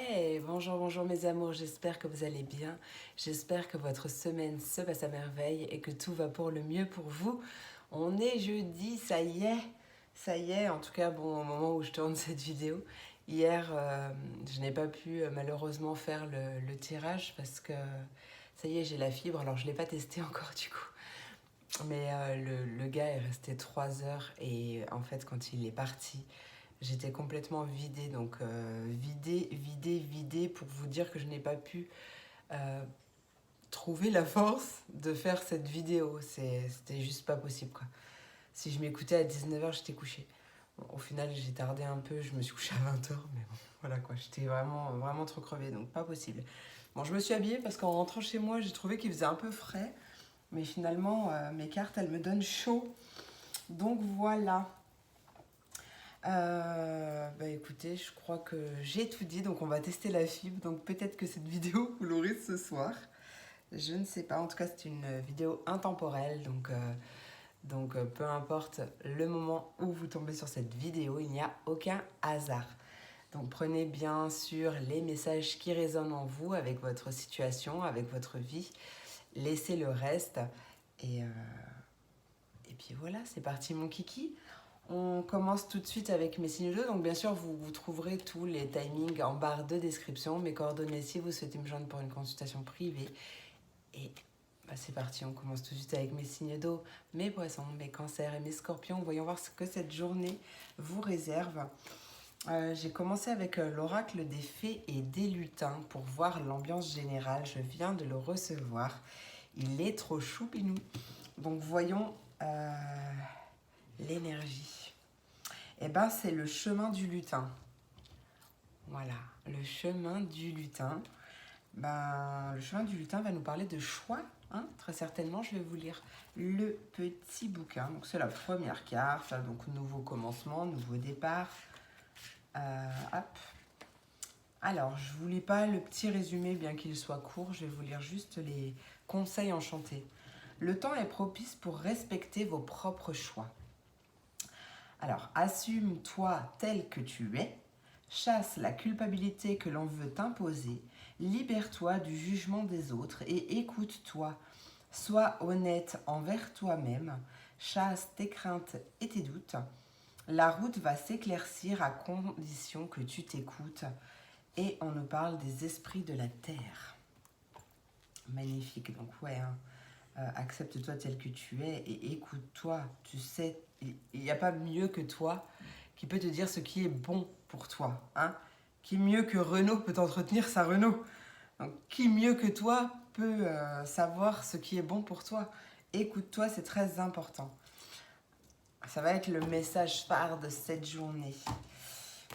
Ouais, bonjour, bonjour mes amours, j'espère que vous allez bien. J'espère que votre semaine se passe à merveille et que tout va pour le mieux pour vous. On est jeudi, ça y est, en tout cas, bon, au moment où je tourne cette vidéo. Hier, je n'ai pas pu malheureusement faire le tirage parce que ça y est, j'ai la fibre, alors je ne l'ai pas testé encore du coup. Mais le gars est resté 3 heures et en fait, quand il est parti, j'étais complètement vidée, donc vidée pour vous dire que je n'ai pas pu euh, trouver la force de faire cette vidéo. C'était juste pas possible, quoi. Si je m'écoutais à 19h, j'étais couchée. Bon, au final, j'ai tardé un peu, je me suis couchée à 20h, mais bon, voilà quoi, j'étais vraiment, vraiment trop crevée, donc pas possible. Bon, je me suis habillée parce qu'en rentrant chez moi, j'ai trouvé qu'il faisait un peu frais, mais finalement, mes cartes, elles me donnent chaud. Donc voilà. Bah écoutez, je crois que j'ai tout dit, donc on va tester la fibre. Donc peut-être que cette vidéo, vous l'aurez ce soir. Je ne sais pas, en tout cas c'est une vidéo intemporelle, donc peu importe le moment où vous tombez sur cette vidéo, il n'y a aucun hasard. Donc prenez bien sûr les messages qui résonnent en vous avec votre situation, avec votre vie. Laissez le reste et puis voilà, c'est parti mon kiki. On commence tout de suite avec mes signes d'eau. Donc bien sûr, vous trouverez tous les timings en barre de description, mes coordonnées si vous souhaitez me joindre pour une consultation privée. Et bah, c'est parti, on commence tout de suite avec mes signes d'eau, mes poissons, mes cancers et mes scorpions. Voyons voir ce que cette journée vous réserve. J'ai commencé avec l'oracle des fées et des lutins pour voir l'ambiance générale. Je viens de le recevoir. Il est trop choupinou. Donc voyons l'énergie. Eh ben, c'est le chemin du lutin. Voilà, le chemin du lutin. Ben, le chemin du lutin va nous parler de choix. Hein, très certainement, je vais vous lire le petit bouquin. Donc, c'est la première carte. Donc, nouveau commencement, nouveau départ. Hop. Alors, je ne vous lis pas le petit résumé, bien qu'il soit court. Je vais vous lire juste les conseils enchantés. Le temps est propice pour respecter vos propres choix. Alors, assume-toi tel que tu es, chasse la culpabilité que l'on veut t'imposer, libère-toi du jugement des autres et écoute-toi. Sois honnête envers toi-même, chasse tes craintes et tes doutes. La route va s'éclaircir à condition que tu t'écoutes. Et on nous parle des esprits de la terre. Magnifique, donc ouais, hein. Accepte-toi tel que tu es et écoute-toi. Tu sais, il n'y a pas mieux que toi qui peut te dire ce qui est bon pour toi. Hein. Qui mieux que Renault peut entretenir sa Renault. Donc, qui mieux que toi peut savoir ce qui est bon pour toi. Écoute-toi, c'est très important. Ça va être le message phare de cette journée.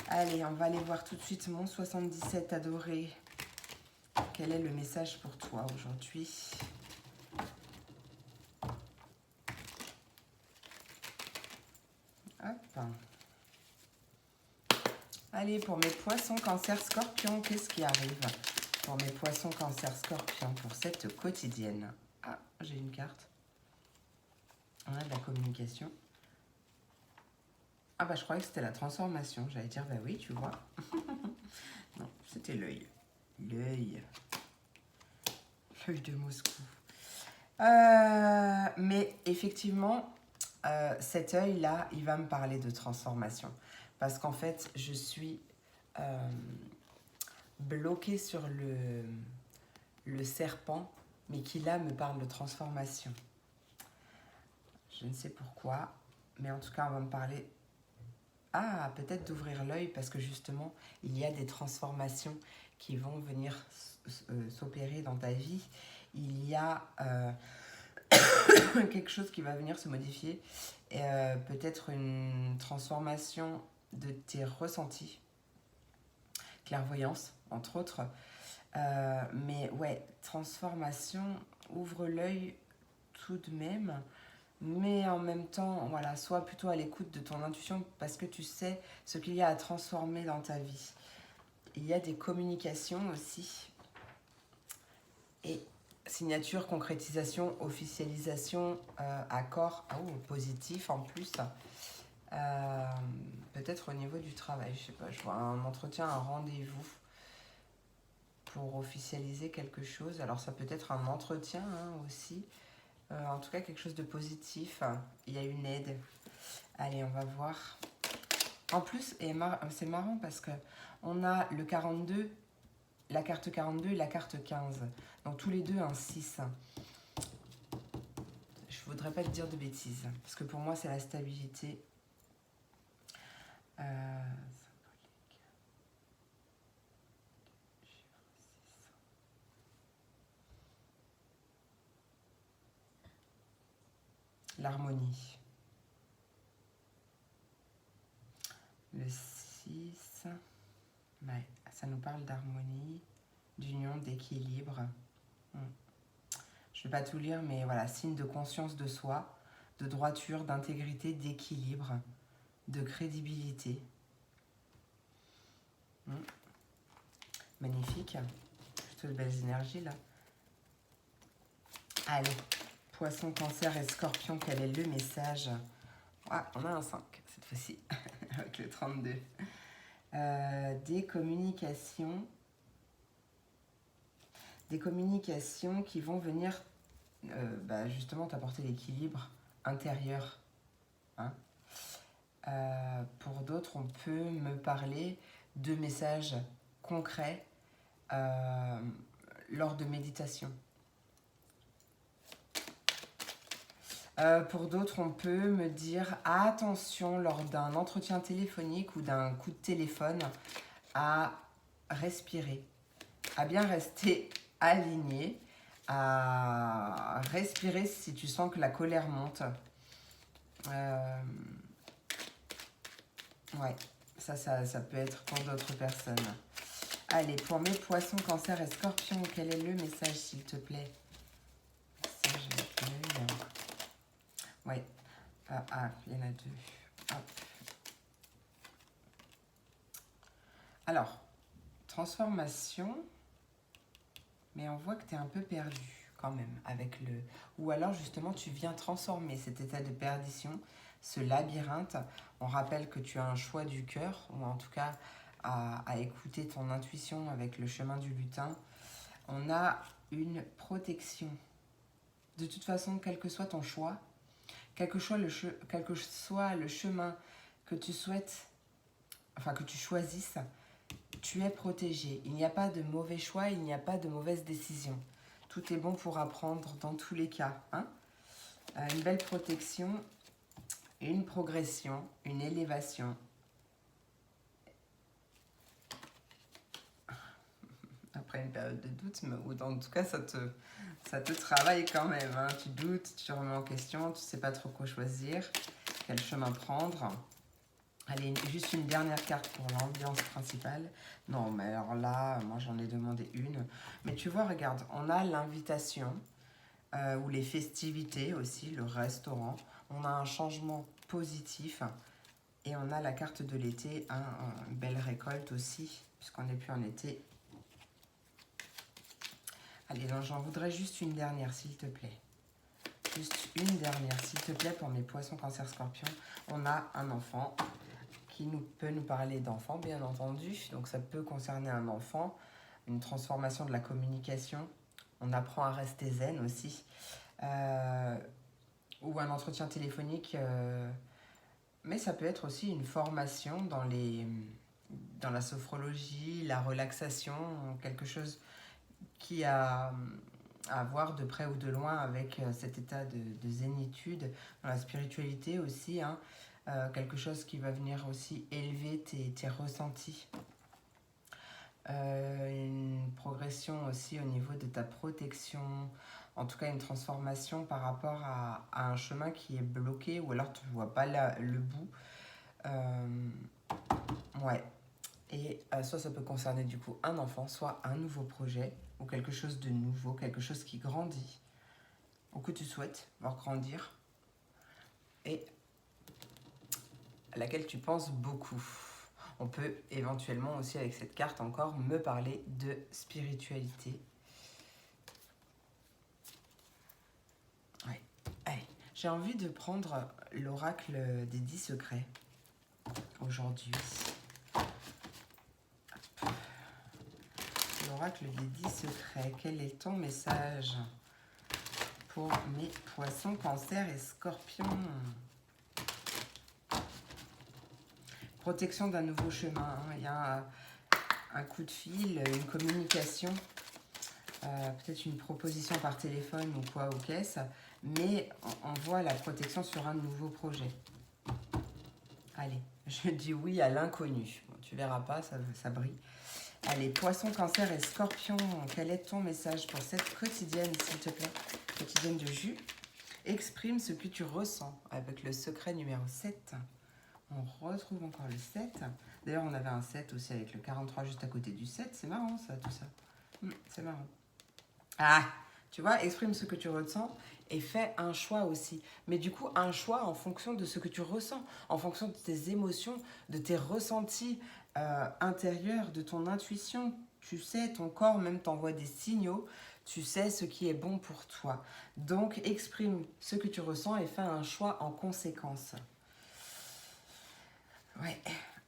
Allez, on va aller voir tout de suite mon 77 adoré. Quel est le message pour toi aujourd'hui ? Hop. Allez, pour mes poissons, cancer, scorpion, qu'est-ce qui arrive pour mes poissons, cancer, scorpion pour cette quotidienne ? Ah, j'ai une carte. On a de la communication. Ah bah je croyais que c'était la transformation. J'allais dire, bah oui, tu vois. Non, c'était l'œil. L'œil. L'œil de Moscou. Mais effectivement, cet œil-là, il va me parler de transformation. Parce qu'en fait, je suis bloquée sur le serpent, mais qui là me parle de transformation. Je ne sais pourquoi, mais en tout cas, on va me parler... Ah, peut-être d'ouvrir l'œil, parce que justement, il y a des transformations qui vont venir s'opérer dans ta vie. Il y a... quelque chose qui va venir se modifier, et peut-être une transformation de tes ressentis, clairvoyance entre autres, mais ouais, transformation, ouvre l'œil tout de même, mais en même temps, voilà, sois plutôt à l'écoute de ton intuition parce que tu sais ce qu'il y a à transformer dans ta vie. Il y a des communications aussi, et signature, concrétisation, officialisation, accord, positif en plus. Peut-être au niveau du travail, je sais pas, je vois un entretien, un rendez-vous. pour officialiser quelque chose. Alors ça peut être un entretien hein, aussi. En tout cas, quelque chose de positif. Il y a une aide. Allez, on va voir. En plus, c'est marrant parce que on a le 42, la carte 42 et la carte 15. Donc tous les deux un 6. Je voudrais pas te dire de bêtises. Parce que pour moi, c'est la stabilité. L'harmonie. Le 6, ouais, ça nous parle d'harmonie, d'union, d'équilibre. Je ne vais pas tout lire, mais voilà, signe de conscience de soi, de droiture, d'intégrité, d'équilibre, de crédibilité. Magnifique. Plutôt de belles énergies là. Allez, Poisson, Cancer et Scorpion, quel est le message? Ah, on a un 5 cette fois-ci, avec le 32. Des communications qui vont venir justement t'apporter l'équilibre intérieur. Hein. Pour d'autres, on peut me parler de messages concrets lors de méditation. Pour d'autres, on peut me dire attention lors d'un entretien téléphonique ou d'un coup de téléphone à respirer, à bien rester aligné, à respirer si tu sens que la colère monte. Ouais, ça peut être pour d'autres personnes. Allez, pour mes poissons, cancer et scorpions, quel est le message s'il te plaît? Message avec l'œil. Ouais. Il y en a deux. Hop. Alors, transformation, mais on voit que tu es un peu perdu quand même avec le... Ou alors justement tu viens transformer cet état de perdition, ce labyrinthe. On rappelle que tu as un choix du cœur, ou en tout cas à écouter ton intuition avec le chemin du lutin. On a une protection. De toute façon, quel que soit ton choix, quel que soit le chemin que tu souhaites, enfin que tu choisisses, tu es protégé. Il n'y a pas de mauvais choix, il n'y a pas de mauvaise décision. Tout est bon pour apprendre dans tous les cas. Hein. Une belle protection, une progression, une élévation. Après une période de doute, mais en tout cas ça te travaille quand même. Hein. Tu doutes, tu te remets en question, tu ne sais pas trop quoi choisir, quel chemin prendre. Allez, juste une dernière carte pour l'ambiance principale. Non, mais alors là, moi j'en ai demandé une. Mais tu vois, regarde, on a l'invitation, ou les festivités aussi, le restaurant. On a un changement positif. Et on a la carte de l'été, une belle récolte aussi, puisqu'on n'est plus en été. Allez, donc j'en voudrais juste une dernière, s'il te plaît. Juste une dernière, s'il te plaît, pour mes poissons, cancer, scorpion. On a un enfant qui peut nous parler d'enfant, bien entendu. Donc ça peut concerner un enfant, une transformation de la communication. On apprend à rester zen aussi. Ou un entretien téléphonique. Mais ça peut être aussi une formation dans la sophrologie, la relaxation, quelque chose qui a à voir de près ou de loin avec cet état de zénitude, dans la spiritualité aussi, hein, quelque chose qui va venir aussi élever tes ressentis. Une progression aussi au niveau de ta protection, en tout cas une transformation par rapport à un chemin qui est bloqué ou alors tu ne vois pas le bout. Ouais. Et soit ça peut concerner du coup un enfant, soit un nouveau projet ou quelque chose de nouveau, quelque chose qui grandit ou que tu souhaites voir grandir et à laquelle tu penses beaucoup. On peut éventuellement aussi avec cette carte encore me parler de spiritualité. Ouais. Allez, j'ai envie de prendre l'oracle des 10 secrets aujourd'hui. l'oracle des 10 secrets. Quel est ton message pour mes poissons, cancer et scorpions? Protection d'un nouveau chemin. Hein. Il y a un coup de fil, une communication, peut-être une proposition par téléphone ou quoi, ou qu'est-ce. Mais on voit la protection sur un nouveau projet. Allez, je dis oui à l'inconnu. Bon, tu verras pas, ça brille. Allez, poisson, cancer et scorpion, quel est ton message pour cette quotidienne, s'il te plaît? Quotidienne de jus. Exprime ce que tu ressens avec le secret numéro 7. On retrouve encore le 7. D'ailleurs, on avait un 7 aussi avec le 43 juste à côté du 7. C'est marrant, ça, tout ça. C'est marrant. Ah, tu vois, exprime ce que tu ressens et fais un choix aussi. Mais du coup, un choix en fonction de ce que tu ressens, en fonction de tes émotions, de tes ressentis intérieurs, de ton intuition. Tu sais, ton corps même t'envoie des signaux. Tu sais ce qui est bon pour toi. Donc, exprime ce que tu ressens et fais un choix en conséquence. Ouais,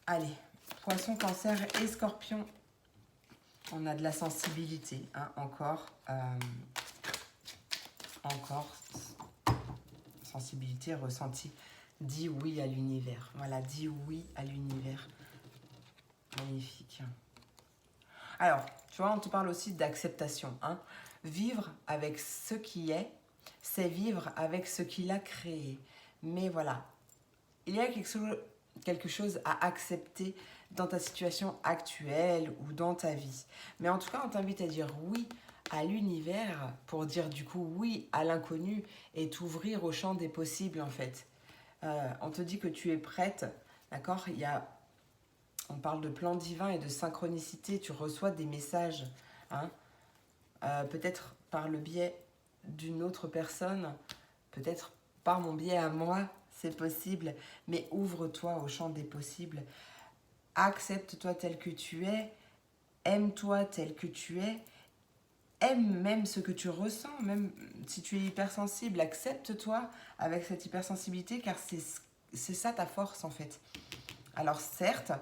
allez. Poisson, cancer et scorpion. On a de la sensibilité, hein, encore sensibilité ressentie. Dis oui à l'univers. Voilà, dis oui à l'univers. Magnifique. Alors, tu vois, on te parle aussi d'acceptation. Hein. Vivre avec ce qui est, c'est vivre avec ce qu'il a créé. Mais voilà, il y a quelque chose à accepter dans ta situation actuelle ou dans ta vie. Mais en tout cas, on t'invite à dire oui à l'univers pour dire du coup oui à l'inconnu et t'ouvrir au champ des possibles en fait. On te dit que tu es prête, d'accord? On parle de plan divin et de synchronicité, tu reçois des messages, hein? Peut-être par le biais d'une autre personne, peut-être par mon biais à moi, c'est possible, mais ouvre-toi au champ des possibles. Accepte-toi tel que tu es, aime-toi tel que tu es, aime même ce que tu ressens, même si tu es hypersensible, accepte-toi avec cette hypersensibilité car c'est ça ta force en fait. Alors certes,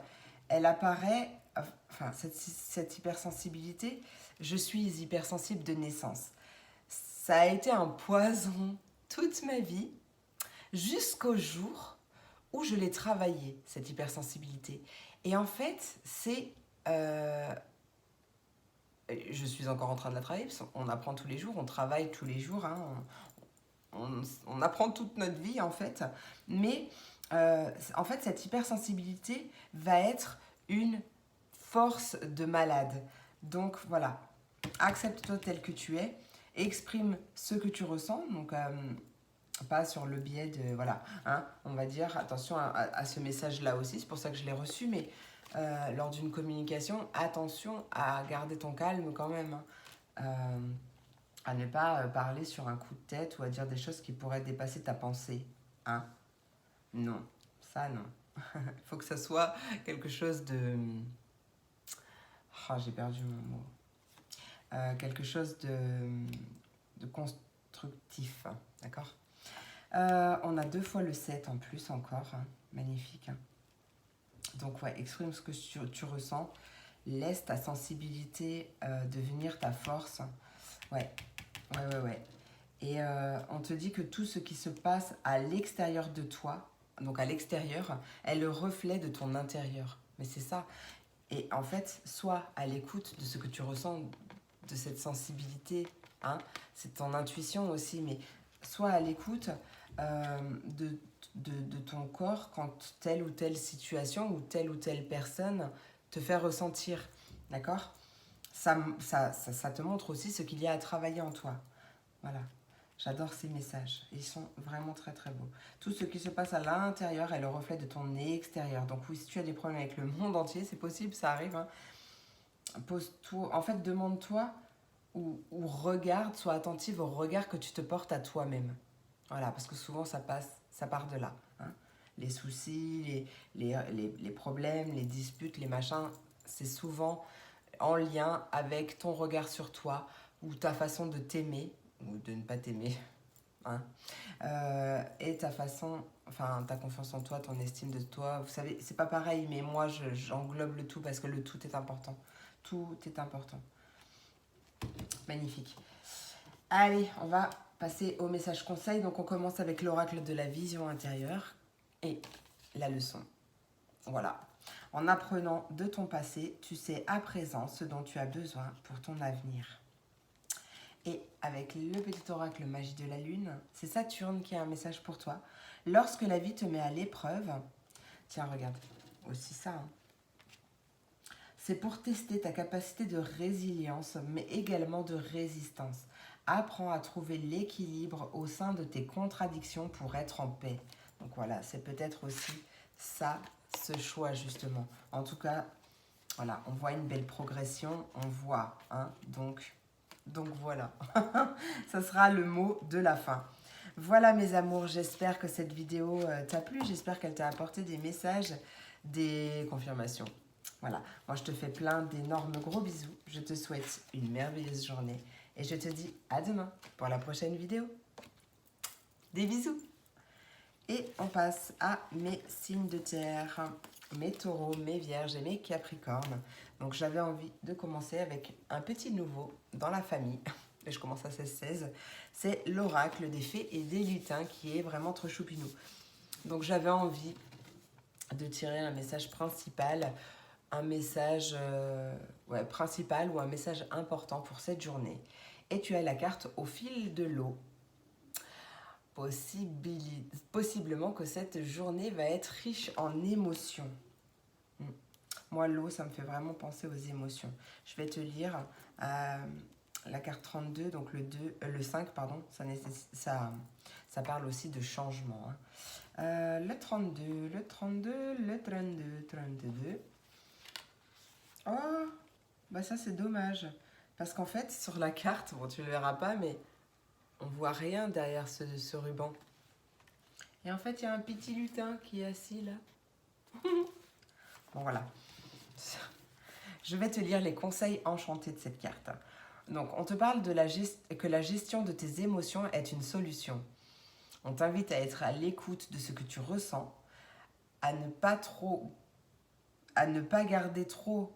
elle apparaît, enfin cette hypersensibilité, je suis hypersensible de naissance. Ça a été un poison toute ma vie jusqu'au jour où je l'ai travaillé, cette hypersensibilité. Et en fait, je suis encore en train de la travailler, parce qu'on apprend tous les jours, on travaille tous les jours, hein, on apprend toute notre vie en fait. Mais en fait, cette hypersensibilité va être une force de malade. Donc voilà, accepte-toi tel que tu es, exprime ce que tu ressens, donc pas sur le biais de, voilà, hein, on va dire, attention à ce message-là aussi, c'est pour ça que je l'ai reçu, mais lors d'une communication, attention à garder ton calme quand même, hein, à ne pas parler sur un coup de tête ou à dire des choses qui pourraient dépasser ta pensée, hein, non, ça non, il faut que ça soit quelque chose de, oh, j'ai perdu mon mot, quelque chose de constructif, hein, d'accord. On a 2 fois le 7 en plus encore, hein. Magnifique. Hein. Donc ouais, exprime ce que tu ressens, laisse ta sensibilité devenir ta force. Ouais. Et on te dit que tout ce qui se passe à l'extérieur de toi, donc à l'extérieur, est le reflet de ton intérieur. Mais c'est ça. Et en fait, sois à l'écoute de ce que tu ressens, de cette sensibilité, hein. C'est ton intuition aussi, mais sois à l'écoute de ton corps quand telle ou telle situation ou telle personne te fait ressentir, d'accord? Ça te montre aussi ce qu'il y a à travailler en toi. Voilà, j'adore ces messages, ils sont vraiment très très beaux. Tout ce qui se passe à l'intérieur est le reflet de ton extérieur. Donc oui, si tu as des problèmes avec le monde entier, c'est possible, ça arrive, hein. Pose-toi, en fait, demande-toi ou regarde, sois attentive au regard que tu te portes à toi-même. Voilà, parce que souvent ça part de là. Hein. Les soucis, les problèmes, les disputes, les machins, c'est souvent en lien avec ton regard sur toi ou ta façon de t'aimer ou de ne pas t'aimer. Hein. Et ta façon, enfin ta confiance en toi, ton estime de toi. Vous savez, c'est pas pareil, mais moi j'englobe le tout parce que le tout est important. Tout est important. Magnifique. Allez, on va passer au message conseil. Donc, on commence avec l'oracle de la vision intérieure et la leçon. Voilà. En apprenant de ton passé, tu sais à présent ce dont tu as besoin pour ton avenir. Et avec le petit oracle magie de la lune, c'est Saturne qui a un message pour toi. Lorsque la vie te met à l'épreuve, tiens, regarde, aussi ça, hein. C'est pour tester ta capacité de résilience, mais également de résistance. Apprends à trouver l'équilibre au sein de tes contradictions pour être en paix. Donc voilà, c'est peut-être aussi ça, ce choix justement. En tout cas, voilà, on voit une belle progression, on voit, hein, donc voilà, ça sera le mot de la fin. Voilà mes amours, j'espère que cette vidéo t'a plu, j'espère qu'elle t'a apporté des messages, des confirmations. Voilà, moi je te fais plein d'énormes gros bisous, je te souhaite une merveilleuse journée et je te dis à demain pour la prochaine vidéo. Des bisous. Et on passe à mes signes de terre, mes taureaux, mes vierges et mes capricornes. Donc j'avais envie de commencer avec un petit nouveau dans la famille. Et je commence à 16-16. C'est l'oracle des fées et des lutins qui est vraiment trop choupinou. Donc j'avais envie de tirer un message principal, un message principal ou un message important pour cette journée. Et tu as la carte au fil de l'eau. Possiblement que cette journée va être riche en émotions. Moi, l'eau, ça me fait vraiment penser aux émotions. Je vais te lire la carte 32, donc le 5, pardon, ça parle aussi de changement. Hein. Le 32, le 32, le 32, 32. Oh, bah ça c'est dommage. Parce qu'en fait, sur la carte, bon tu ne le verras pas, mais on voit rien derrière ce ruban. Et en fait, il y a un petit lutin qui est assis là. Bon, voilà. Je vais te lire les conseils enchantés de cette carte. Donc, on te parle de que la gestion de tes émotions est une solution. On t'invite à être à l'écoute de ce que tu ressens, à ne pas garder trop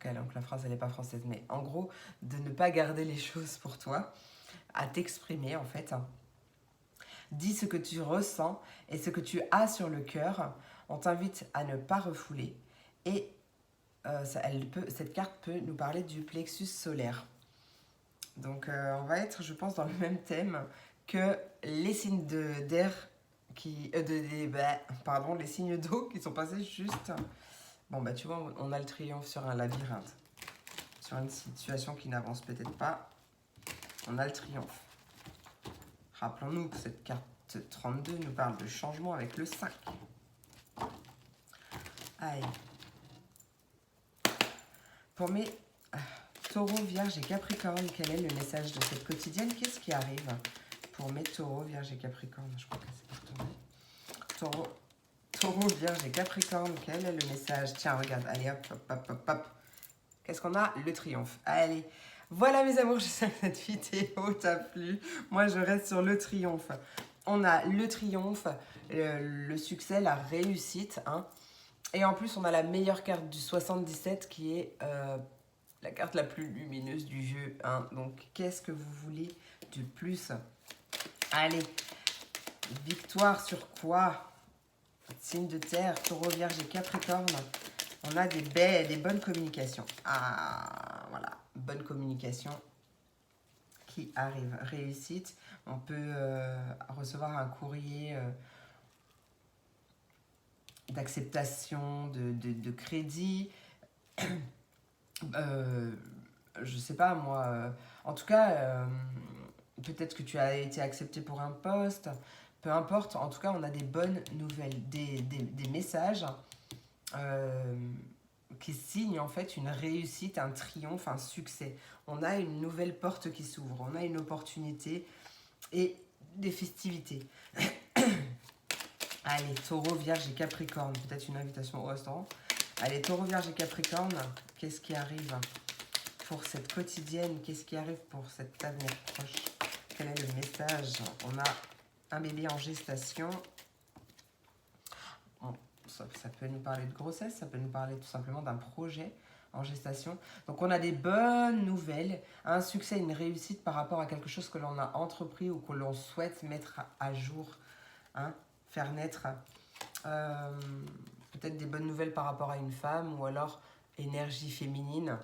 Ok, donc la phrase, elle n'est pas française, mais en gros, de ne pas garder les choses pour toi, à t'exprimer en fait. Dis ce que tu ressens et ce que tu as sur le cœur. On t'invite à ne pas refouler. Et cette carte peut nous parler du plexus solaire. Donc on va être, je pense, dans le même thème que les signes d'air les signes d'eau qui sont passés juste. Bon bah tu vois, on a le triomphe sur un labyrinthe, sur une situation qui n'avance peut-être pas. On a le triomphe. Rappelons-nous que cette carte 32 nous parle de changement avec le 5. Allez. Pour mes taureaux, vierges et capricornes, quel est le message de cette quotidienne? Qu'est-ce qui arrive pour mes taureaux, vierges et capricornes? Je crois que c'est pour tourner. Taureau, vierge et capricorne, quel est le message? Tiens, regarde, allez hop, hop, hop, hop, hop. Qu'est-ce qu'on a? Le triomphe. Allez, voilà mes amours, j'espère que cette vidéo t'a plu. Moi, je reste sur le triomphe. On a le triomphe, le succès, la réussite. Hein. Et en plus, on a la meilleure carte du 77 qui est la carte la plus lumineuse du jeu. Hein. Donc, qu'est-ce que vous voulez de plus? Allez, victoire sur quoi? Signe de terre, taureau, vierge et capricorne. On a des bonnes communications. Ah, voilà, bonne communication qui arrive. Réussite. On peut recevoir un courrier d'acceptation, de crédit. Je sais pas, moi. En tout cas, peut-être que tu as été accepté pour un poste. Peu importe, en tout cas, on a des bonnes nouvelles, des messages qui signent en fait une réussite, un triomphe, un succès. On a une nouvelle porte qui s'ouvre, on a une opportunité et des festivités. Allez, taureau, vierge et capricorne, peut-être une invitation au restaurant. Allez, taureau, vierge et capricorne, qu'est-ce qui arrive pour cette quotidienne? Qu'est-ce qui arrive pour cet avenir proche? Quel est le message? On a un bébé en gestation. Bon, ça peut nous parler de grossesse, ça peut nous parler tout simplement d'un projet en gestation. Donc on a des bonnes nouvelles, un succès, une réussite par rapport à quelque chose que l'on a entrepris ou que l'on souhaite mettre à jour, hein, faire naître. Peut-être des bonnes nouvelles par rapport à une femme ou alors énergie féminine.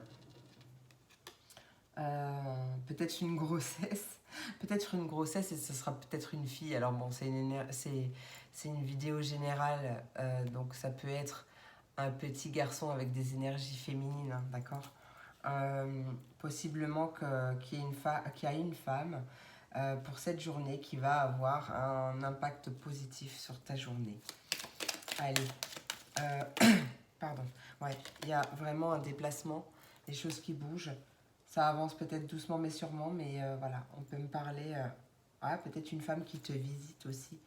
Peut-être une grossesse. Peut-être une grossesse et ce sera peut-être une fille. Alors bon, c'est une vidéo générale, donc ça peut être un petit garçon avec des énergies féminines, hein, d'accord. Possiblement qu'il y a une femme pour cette journée qui va avoir un impact positif sur ta journée. Allez, pardon. Ouais, il y a vraiment un déplacement, des choses qui bougent. Ça avance peut-être doucement mais sûrement, mais voilà, on peut me parler. Ouais, peut-être une femme qui te visite aussi.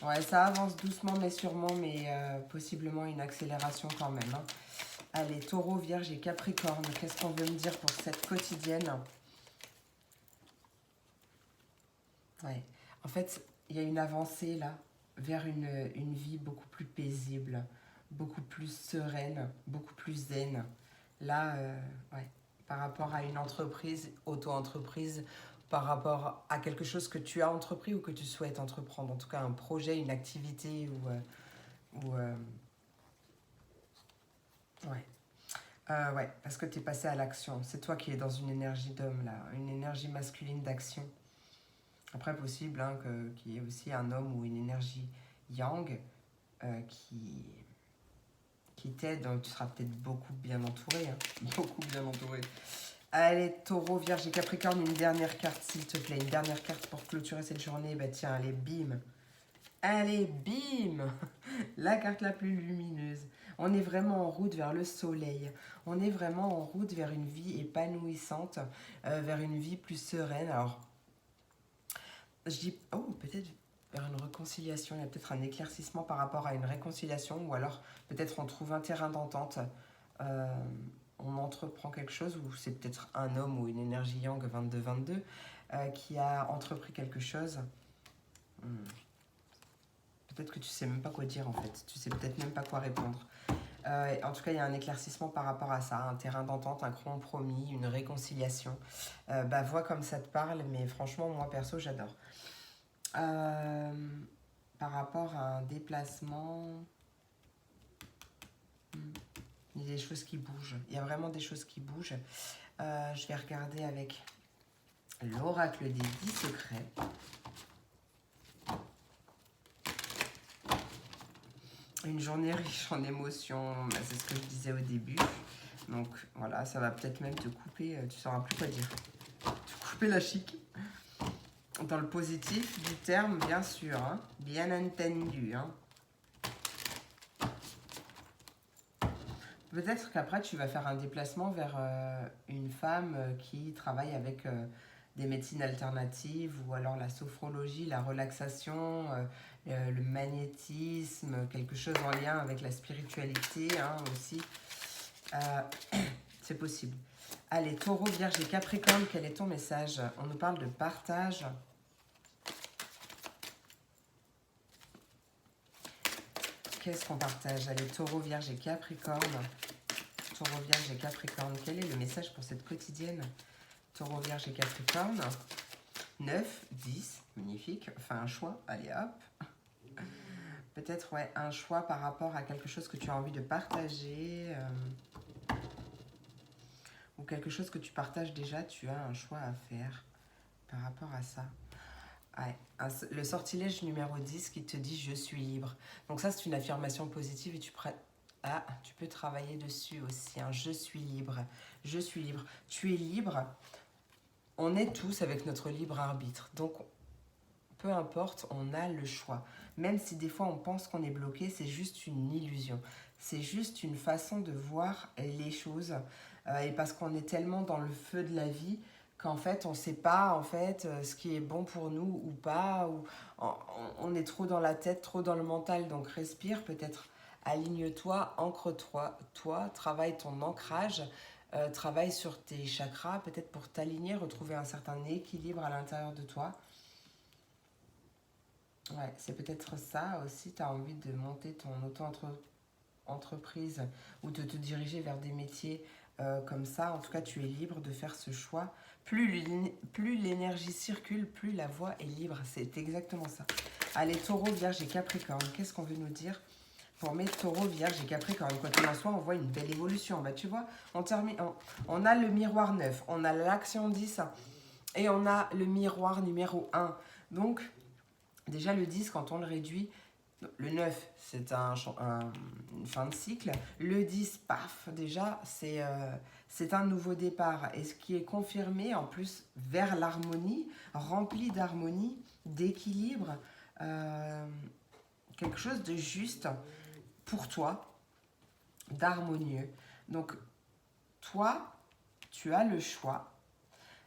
Ouais, ça avance doucement mais sûrement, mais possiblement une accélération quand même, hein. Allez, Taureau, Vierge et Capricorne, qu'est-ce qu'on veut me dire pour cette quotidienne? Ouais, en fait, il y a une avancée là, vers une vie beaucoup plus paisible, beaucoup plus sereine, beaucoup plus zen. Là, ouais, par rapport à une entreprise, auto-entreprise, par rapport à quelque chose que tu as entrepris ou que tu souhaites entreprendre, en tout cas un projet, une activité ou ouais. Ouais, parce que tu es passé à l'action. C'est toi qui es dans une énergie d'homme là, une énergie masculine d'action. Après, possible hein, qu'il y ait aussi un homme ou une énergie yang qui t'aide. Donc, tu seras peut-être beaucoup bien entouré. Hein. Beaucoup bien entouré. Allez, Taureau, Vierge et Capricorne, une dernière carte, s'il te plaît. Une dernière carte pour clôturer cette journée. Bah tiens, allez, bim. Allez, bim. La carte la plus lumineuse. On est vraiment en route vers le soleil. On est vraiment en route vers une vie épanouissante, vers une vie plus sereine. Alors, je dis, oh, peut-être vers une réconciliation. Il y a peut-être un éclaircissement par rapport à une réconciliation. Ou alors, peut-être on trouve un terrain d'entente. Euh, on entreprend quelque chose, ou c'est peut-être un homme ou une énergie yang 22-22 qui a entrepris quelque chose. Peut-être que tu sais même pas quoi dire en fait. Tu sais peut-être même pas quoi répondre. En tout cas, il y a un éclaircissement par rapport à ça, un terrain d'entente, un compromis, une réconciliation. Bah, vois comme ça te parle, mais franchement, moi perso, j'adore. Par rapport à un déplacement, il y a des choses qui bougent. Il y a vraiment des choses qui bougent. Je vais regarder avec l'oracle des 10 secrets. Une journée riche en émotions, bah, c'est ce que je disais au début. Donc voilà, ça va peut-être même te couper, tu sauras plus quoi dire. Te couper la chic. Dans le positif du terme, bien sûr, hein, bien entendu. Hein. Peut-être qu'après, tu vas faire un déplacement vers une femme qui travaille avec des médecines alternatives ou alors la sophrologie, la relaxation, le magnétisme, quelque chose en lien avec la spiritualité hein, aussi. C'est possible. Allez, Taureau, Vierge et Capricorne, quel est ton message? On nous parle de partage. Qu'est-ce qu'on partage? Allez, Taureau, Vierge et Capricorne. Taureau, Vierge et Capricorne. Quel est le message pour cette quotidienne? Taureau, Vierge et Capricorne. 9, 10, magnifique. Enfin, un choix. Allez, hop. Peut-être, ouais, un choix par rapport à quelque chose que tu as envie de partager. Ou quelque chose que tu partages déjà, tu as un choix à faire par rapport à ça. Ouais. Le sortilège numéro 10 qui te dit « Je suis libre ». Donc ça, c'est une affirmation positive et tu peux travailler dessus aussi. Hein. Je suis libre. Je suis libre. Tu es libre. On est tous avec notre libre arbitre. Donc, peu importe, on a le choix. Même si des fois on pense qu'on est bloqué, c'est juste une illusion. C'est juste une façon de voir les choses. Et parce qu'on est tellement dans le feu de la vie qu'en fait, on ne sait pas en fait, ce qui est bon pour nous ou pas. Ou on est trop dans la tête, trop dans le mental. Donc respire, peut-être aligne-toi, ancre-toi, travaille ton ancrage, travaille sur tes chakras, peut-être pour t'aligner, retrouver un certain équilibre à l'intérieur de toi. Ouais, c'est peut-être ça aussi. Tu as envie de monter ton auto-entreprise ou de te diriger vers des métiers comme ça. En tout cas, tu es libre de faire ce choix. Plus l'énergie circule, plus la voie est libre. C'est exactement ça. Allez, taureau, vierge et capricorne. Qu'est-ce qu'on veut nous dire pour mes taureaux, vierge et capricorne? Quoi qu'il en soit, on voit une belle évolution. Bah, tu vois, on a le miroir 9, on a l'action 10 et on a le miroir numéro 1. Donc, déjà le 10, quand on le réduit, le 9, c'est une fin de cycle. Le 10, paf, déjà, c'est un nouveau départ. Et ce qui est confirmé, en plus, vers l'harmonie, rempli d'harmonie, d'équilibre, quelque chose de juste pour toi, d'harmonieux. Donc, toi, tu as le choix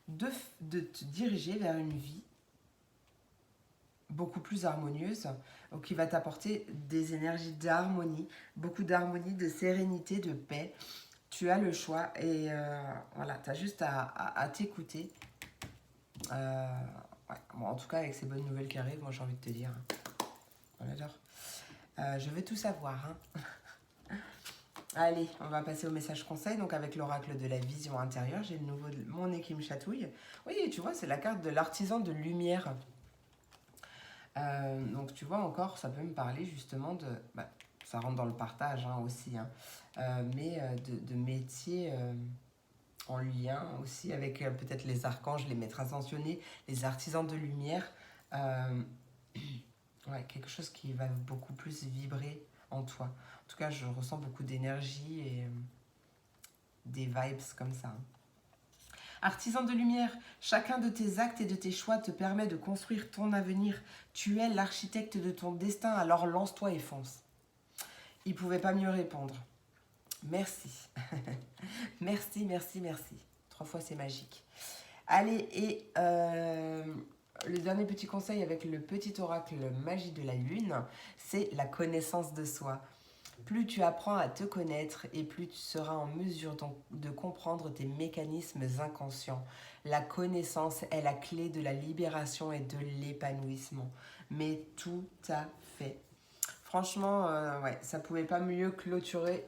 de te diriger vers une vie beaucoup plus harmonieuse, qui va t'apporter des énergies d'harmonie, beaucoup d'harmonie, de sérénité, de paix. Tu as le choix et voilà, tu as juste à t'écouter. Ouais. Bon, en tout cas, avec ces bonnes nouvelles qui arrivent, moi j'ai envie de te dire, on adore. Je veux tout savoir. Hein. Allez, on va passer au message conseil. Donc avec l'oracle de la vision intérieure, j'ai le nouveau mon nez qui me chatouille. Oui, tu vois, c'est la carte de l'artisan de lumière. Donc tu vois encore, ça peut me parler justement de... Bah, ça rentre dans le partage hein, aussi, hein, mais de métiers en lien aussi avec peut-être les archanges, les maîtres ascensionnés, les artisans de lumière. Ouais, quelque chose qui va beaucoup plus vibrer en toi. En tout cas, je ressens beaucoup d'énergie et des vibes comme ça. Artisan de lumière, chacun de tes actes et de tes choix te permet de construire ton avenir. Tu es l'architecte de ton destin, alors lance-toi et fonce. Il ne pouvait pas mieux répondre. Merci. Merci, merci, merci. 3 fois, c'est magique. Allez, et le dernier petit conseil avec le petit oracle magie de la lune, c'est la connaissance de soi. Plus tu apprends à te connaître et plus tu seras en mesure de comprendre tes mécanismes inconscients. La connaissance est la clé de la libération et de l'épanouissement. Mais tout à fait. Franchement, ouais, ça ne pouvait pas mieux clôturer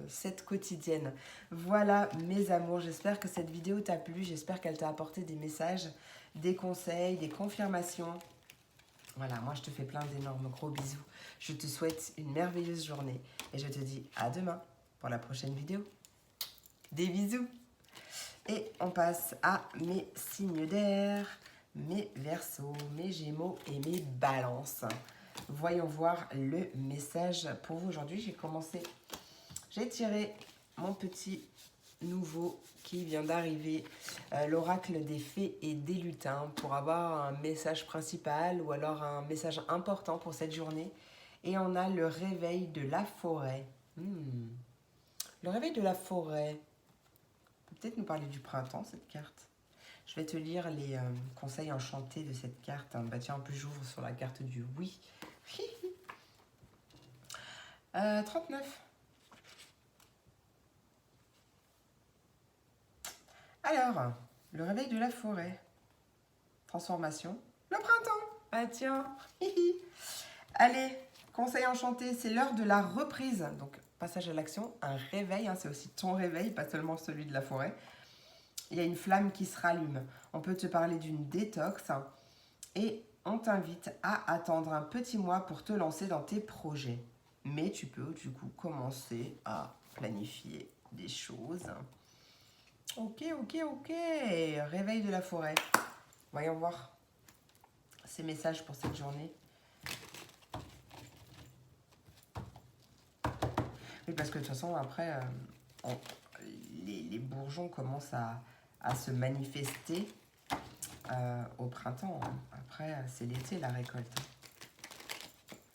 cette quotidienne. Voilà mes amours, j'espère que cette vidéo t'a plu, j'espère qu'elle t'a apporté des messages, des conseils, des confirmations. Voilà, moi je te fais plein d'énormes gros bisous. Je te souhaite une merveilleuse journée et je te dis à demain pour la prochaine vidéo. Des bisous. Et on passe à mes signes d'air, mes Verseaux, mes Gémeaux et mes Balances. Voyons voir le message pour vous aujourd'hui. J'ai tiré mon petit nouveau qui vient d'arriver, l'oracle des fées et des lutins, pour avoir un message principal ou alors un message important pour cette journée. Et on a le réveil de la forêt. Le réveil de la forêt peut peut-être nous parler du printemps, cette carte. Je vais te lire les conseils enchantés de cette carte. Bah tiens, en plus j'ouvre sur la carte du oui. 39. Alors, le réveil de la forêt. Transformation. Le printemps. Ah tiens. Allez, conseil enchanté, c'est l'heure de la reprise. Donc, passage à l'action, un réveil, hein, c'est aussi ton réveil, pas seulement celui de la forêt. Il y a une flamme qui se rallume. On peut te parler d'une détox et on t'invite à attendre un petit mois pour te lancer dans tes projets. Mais tu peux du coup commencer à planifier des choses. Ok. Réveil de la forêt. Voyons voir ces messages pour cette journée. Oui, parce que de toute façon, après, les bourgeons commencent à se manifester au printemps. Hein. Après, c'est l'été, la récolte.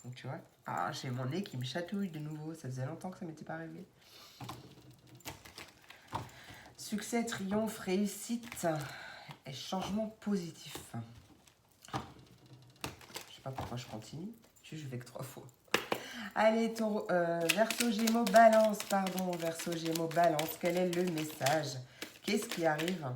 Donc, tu vois. Ah, j'ai mon nez qui me chatouille de nouveau. Ça faisait longtemps que ça ne m'était pas arrivé. Succès, triomphe, réussite et changement positif. Je sais pas pourquoi je continue. Je vais que 3 fois. Allez, Verseau, Gémeaux, Balance, Verseau, Gémeaux, Balance. Quel est le message? Qu'est-ce qui arrive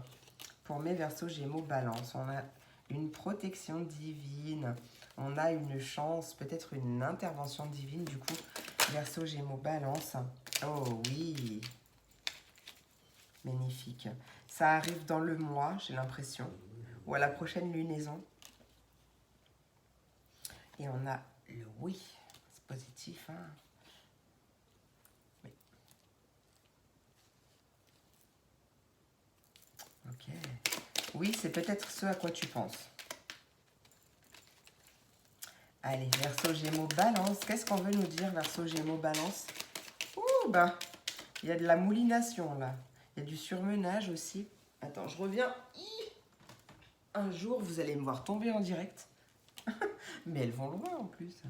pour mes Verseaux, Gémeaux, Balance? On a une protection divine. On a une chance, peut-être une intervention divine du coup. Verseau, Gémeaux, Balance. Oh oui. Magnifique. Ça arrive dans le mois, j'ai l'impression. Ou à la prochaine lunaison. Et on a le oui. C'est positif, hein. Oui. Ok. Oui, c'est peut-être ce à quoi tu penses. Allez, Verseau, Gémeaux, Balance. Qu'est-ce qu'on veut nous dire, Verseau, Gémeaux, Balance? Ouh, bah, il y a de la moulination, là. Il y a du surmenage aussi. Attends, je reviens. Un jour, vous allez me voir tomber en direct. Mais elles vont loin, en plus.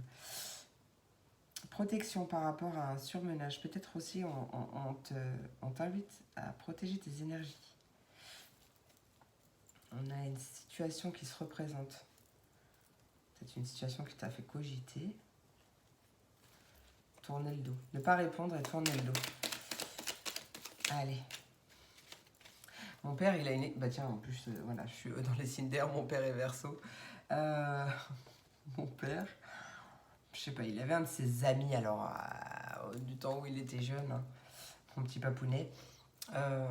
Protection par rapport à un surmenage. Peut-être aussi, on t'invite à protéger tes énergies. On a une situation qui se représente. C'est une situation qui t'a fait cogiter. Tourner le dos. Ne pas répondre et tourner le dos. Allez. Mon père, il a une... Bah tiens, en plus, voilà, je suis dans les signes d'air, mon père est Verseau. Mon père, je sais pas, il avait un de ses amis, alors, du temps où il était jeune, hein, mon petit papounet.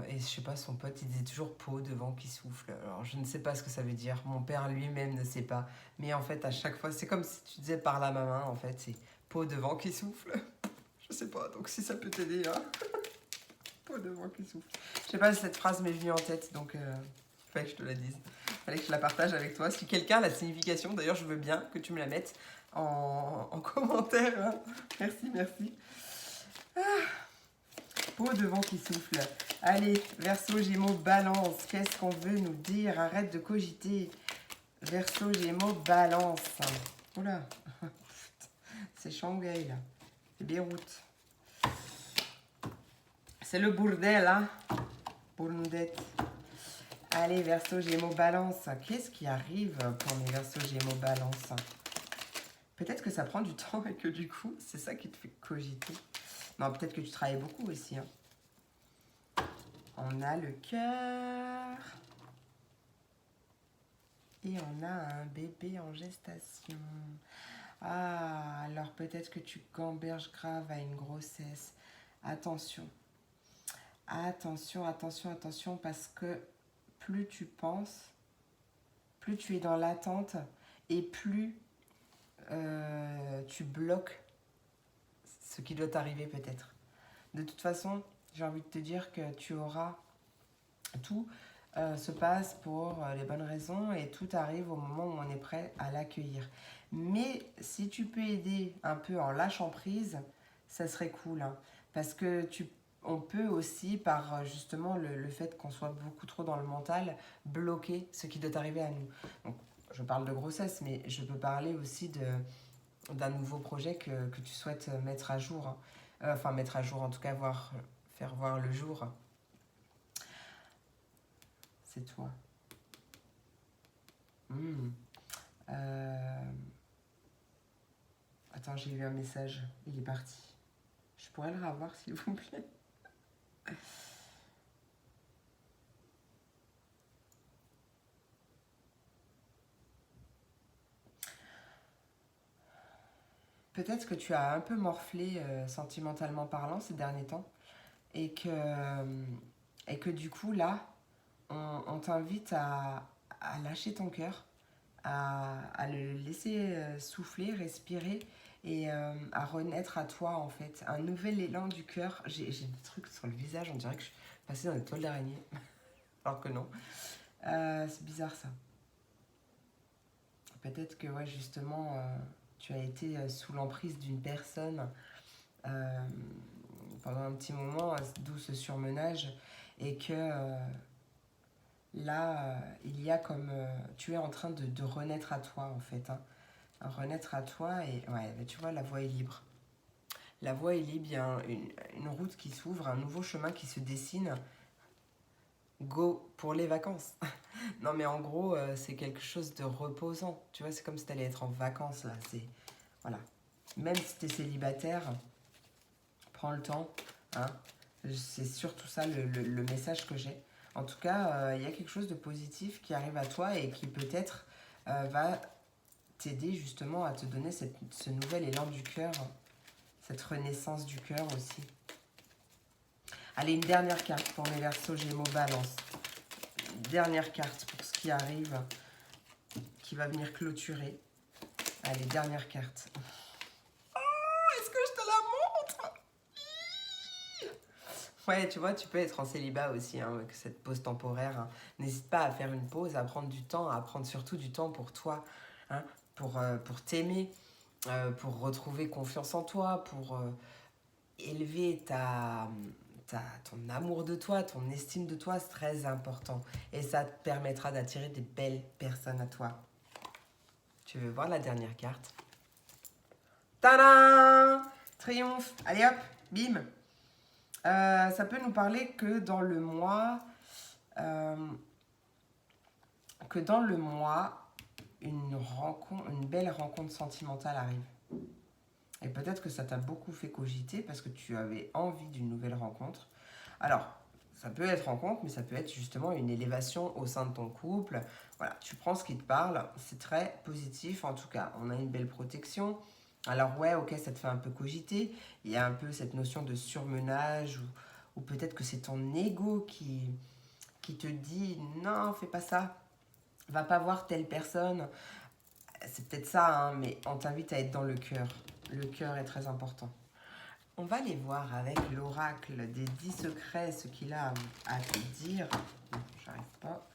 Et je sais pas, son pote, il disait toujours peau de vent qui souffle. Alors, je ne sais pas ce que ça veut dire. Mon père lui-même ne sait pas. Mais en fait, à chaque fois, c'est comme si tu disais par la main, en fait, c'est peau de vent qui souffle. Je sais pas, donc si ça peut t'aider, hein. Peau de vent qui souffle. Je sais pas, cette phrase m'est venue en tête, donc fallait que je te la dise. Fallait que je la partage avec toi. Si quelqu'un a la signification, d'ailleurs, je veux bien que tu me la mettes en commentaire. Hein. Merci, merci. Ah. Peau de vent qui souffle. Allez, Verseau, Gémeaux, Balance. Qu'est-ce qu'on veut nous dire? Arrête de cogiter. Verseau, Gémeaux, Balance. Oula. C'est Shanghai, là. C'est Beyrouth. C'est le bordel, hein. Bourdette. Allez, Verseau, Gémeaux, Balance. Qu'est-ce qui arrive pour mes Verseau, Gémeaux, Balance? Peut-être que ça prend du temps et que du coup, c'est ça qui te fait cogiter. Non, peut-être que tu travailles beaucoup aussi. Hein. On a le cœur. Et on a un bébé en gestation. Ah, alors peut-être que tu gamberges grave à une grossesse. Attention. Attention, attention, attention, parce que plus tu penses, plus tu es dans l'attente et plus tu bloques ce qui doit t'arriver peut-être. De toute façon, j'ai envie de te dire que tu auras tout se passe pour les bonnes raisons et tout arrive au moment où on est prêt à l'accueillir. Mais si tu peux aider un peu en lâchant prise, ça serait cool. Hein, parce que on peut aussi, par justement le fait qu'on soit beaucoup trop dans le mental, bloquer ce qui doit arriver à nous. Donc, je parle de grossesse, mais je peux parler aussi d'un nouveau projet que tu souhaites mettre à jour. Hein. Enfin, mettre à jour, en tout cas, faire voir le jour. C'est toi. Attends, j'ai eu un message. Il est parti. Je pourrais le revoir, s'il vous plaît. Peut-être que tu as un peu morflé sentimentalement parlant ces derniers temps et que du coup, là, on t'invite à lâcher ton cœur, à le laisser souffler, respirer et à renaître à toi en fait. Un nouvel élan du cœur. J'ai des trucs sur le visage, on dirait que je suis passée dans des toiles d'araignée. Alors que non. C'est bizarre ça. Peut-être que ouais, justement, tu as été sous l'emprise d'une personne pendant un petit moment, d'où ce surmenage, et que là, il y a comme... tu es en train de renaître à toi, en fait. Hein. Renaître à toi, et ouais, bah, tu vois, la voie est libre. La voie est libre, il y a une route qui s'ouvre, un nouveau chemin qui se dessine. Go pour les vacances. Non, mais en gros, c'est quelque chose de reposant. Tu vois, c'est comme si tu allais être en vacances, là. Voilà. Même si tu es célibataire, prends le temps. Hein. C'est surtout ça le message que j'ai. En tout cas, il y a quelque chose de positif qui arrive à toi et qui peut-être va t'aider justement à te donner ce nouvel élan du cœur, cette renaissance du cœur aussi. Allez, une dernière carte pour mes Verseaux, Gémeaux, Balance. Dernière carte pour ce qui arrive, qui va venir clôturer. Allez, dernière carte. Oh, est-ce que je te la montre? Ouais, tu vois, tu peux être en célibat aussi, hein, avec cette pause temporaire. Hein. N'hésite pas à faire une pause, à prendre du temps, à prendre surtout du temps pour toi, hein, pour t'aimer, pour retrouver confiance en toi, pour élever ton amour de toi, ton estime de toi, c'est très important. Et ça te permettra d'attirer des belles personnes à toi. Tu veux voir la dernière carte? Tadam! Triomphe! Allez hop, bim! Ça peut nous parler que dans le mois, une belle rencontre sentimentale arrive. Et peut-être que ça t'a beaucoup fait cogiter parce que tu avais envie d'une nouvelle rencontre. Alors, ça peut être rencontre, mais ça peut être justement une élévation au sein de ton couple. Voilà, tu prends ce qui te parle, c'est très positif en tout cas. On a une belle protection. Alors ouais, ok, ça te fait un peu cogiter. Il y a un peu cette notion de surmenage ou peut-être que c'est ton ego qui te dit « Non, fais pas ça, va pas voir telle personne ». C'est peut-être ça, hein, mais on t'invite à être dans le cœur. Le cœur est très important. On va aller voir avec l'oracle des 10 secrets ce qu'il a à te dire. Non, j'arrive pas.